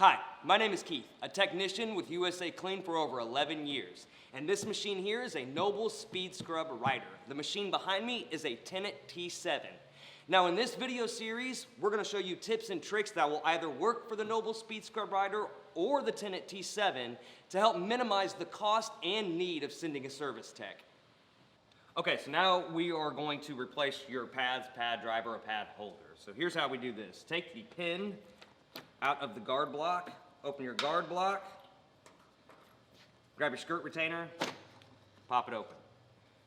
Hi, my name is Keith, a technician with USACLEAN for over 11 years. And this machine here is a Noble Speed Scrub Rider. The machine behind me is a Tennant T7. Now in this video series, we're going to show you tips and tricks that will either work for the Noble Speed Scrub Rider or the Tennant T7 to help minimize the cost and need of sending a service tech. Okay, so now we are going to replace your pads, pad driver, or pad holder. So here's how we do this. Take the pin out of the guard block, open your guard block, grab your skirt retainer, pop it open.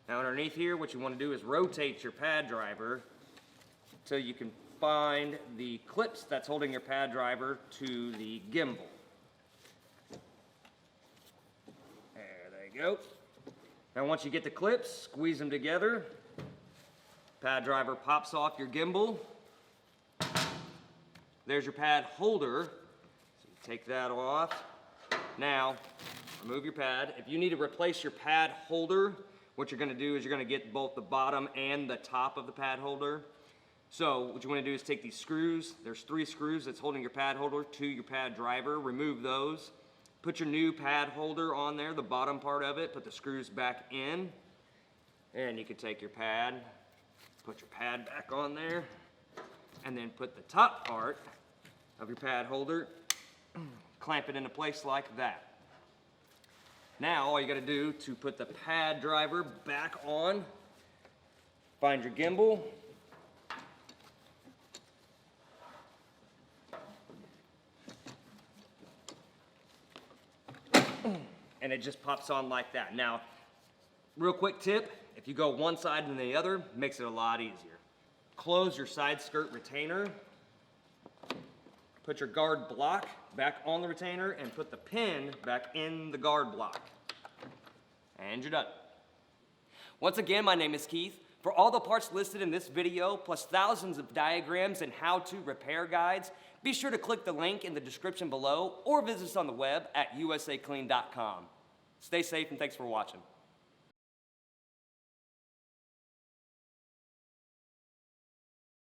Now underneath here, what you want to do is rotate your pad driver until you can find the clips that's holding your pad driver to the gimbal. There they go. Now once you get the clips, squeeze them together. Pad driver pops off your gimbal. There's your pad holder. So you take that off. Now, remove your pad. If you need to replace your pad holder, what you're gonna do is you're gonna get both the bottom and the top of the pad holder. So what you wanna do is take these screws. There's 3 screws that's holding your pad holder to your pad driver. Remove those. Put your new pad holder on there, the bottom part of it. Put the screws back in. And you can take your pad, put your pad back on there, and then put the top part of your pad holder, clamp it into place like that. Now all you gotta do to put the pad driver back on, find your gimbal, and it just pops on like that. Now, real quick tip, if you go one side and the other, it makes it a lot easier. Close your side skirt retainer, put your guard block back on the retainer, and put the pin back in the guard block. And you're done. Once again, my name is Keith. For all the parts listed in this video, plus thousands of diagrams and how-to repair guides, be sure to click the link in the description below or visit us on the web at usaclean.com. Stay safe and thanks for watching.